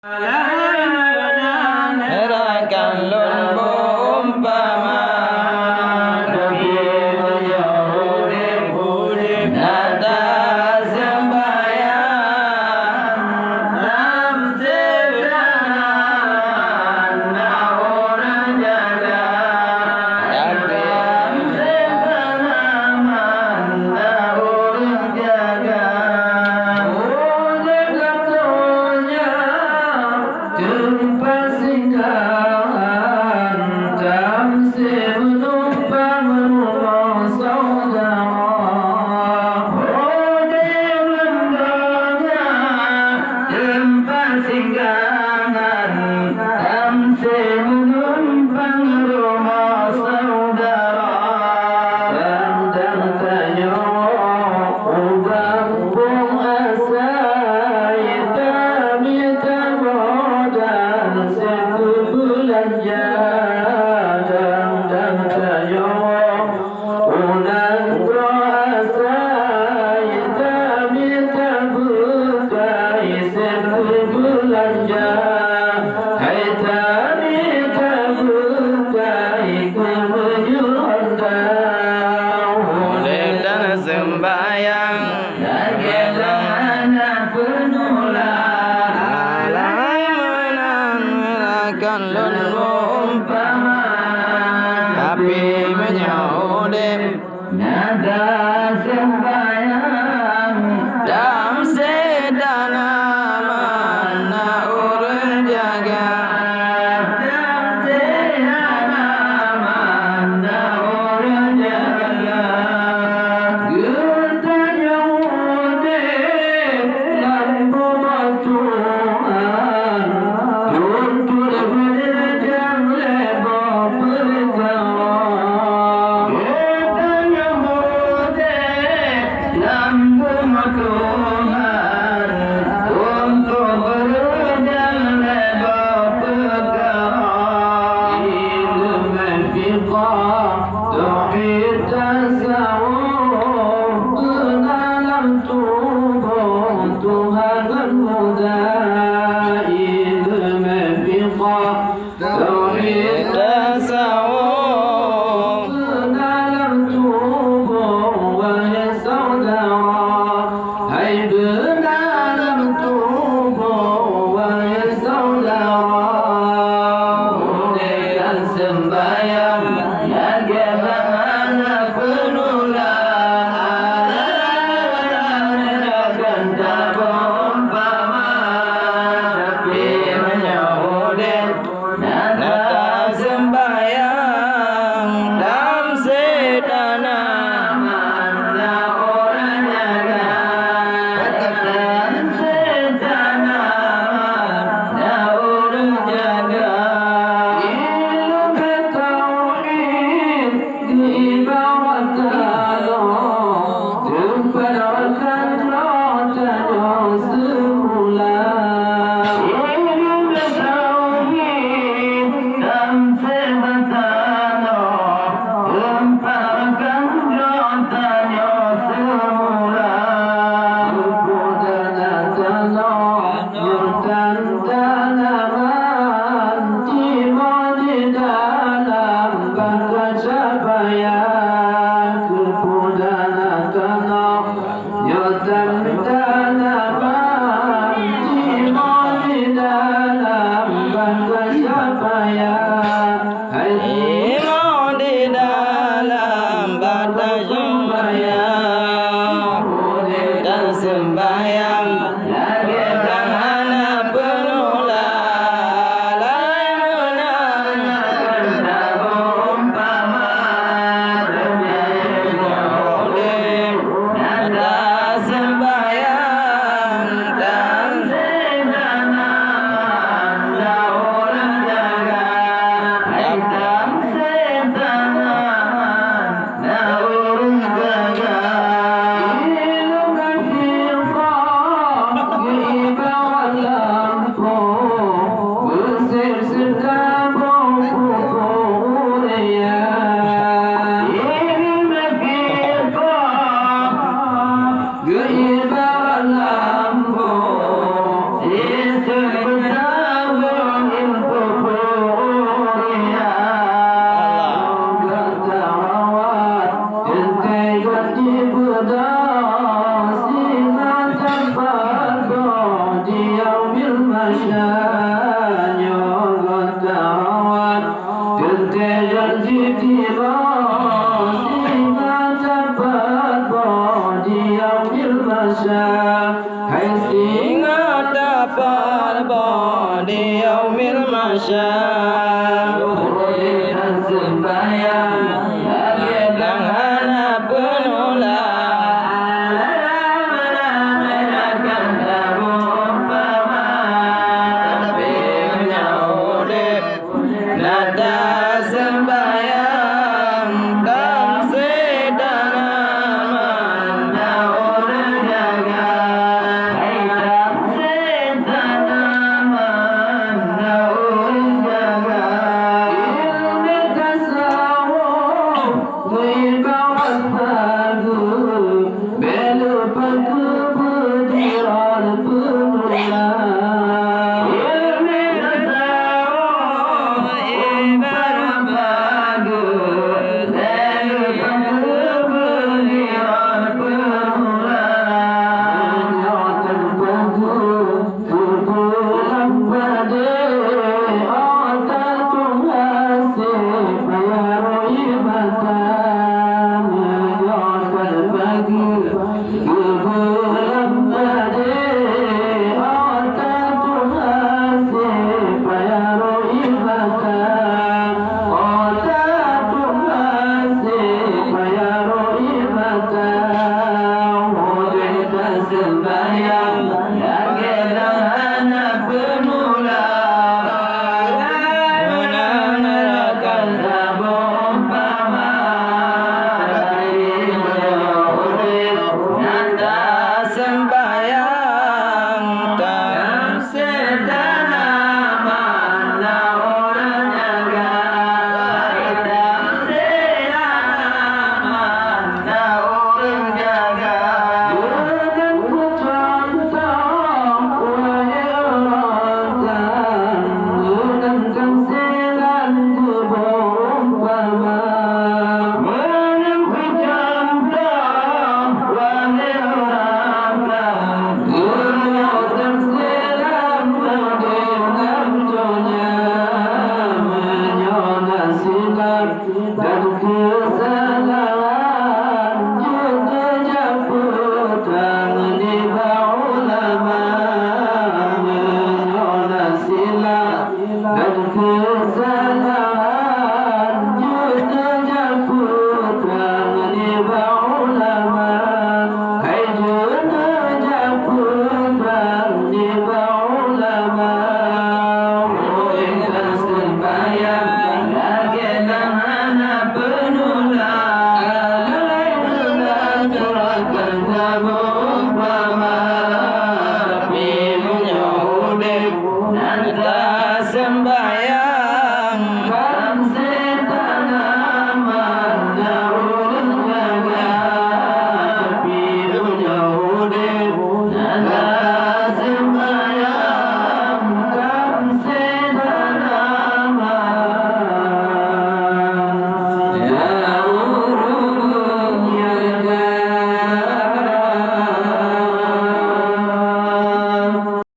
Gerakan lumbu umpama nada sembahyang ramsedan orang jaga ramsedan orang jaga tempat singgahan tamsi menumpang rumah saudara. Di lembaganya tempat singgahan tamsi menumpang rumah saudara. Pandang tanya ubah bung asa hitam hitam dan sekumpulan jadang dan tayo unang rasa hitam hitam bukai sekumpulan jadang hitam hitam bukai kemenyuhan urip dan sembahyang dagelang anak penular alai menang lumbu umpama tapi menyaudim nada sembahyang dam sedana mana urang jaga dam sedana mana urang jaga getanya udim lampu batuan tuntur berjaga masyanya Tawan Kentejan jitira Singa dapat bodi ambil masya Hai singa dapat bodi ambil masya Urut sembahyang Lang anak penulah Menamakan tabung paman Tapi nyaudik Nada sembahyang Tam sedanaman Daur jaga Hai tam sedanaman Daur jaga Ilmu tasawuf Wibawan bagus Belu paku pediran penulah Ilmu tasawuf Wibawan bagus Belu paku pediran penulah Nyotan bagus Pupulang pada Otak tungasih Bayaro ibatan Nyotan bagus Pupulang pada Otak tungasih Bayaro ibatan Otak tungasih Bayaro ibatan Wujud sembahyang Yagelang anak pemula Menamakan tabung paman Nanda sembahyang Tam sedanaman Daur jaga Tam sedanaman Daur jaga Bukan ku contoh Wajarakan Bukan kang selan ku umpama Bukan ku contoh Wajarakan Bukan selan ku dengan dunia Menyona silap dan kesalahan Juga jabutang di ulama Menyona silap dan kesalahan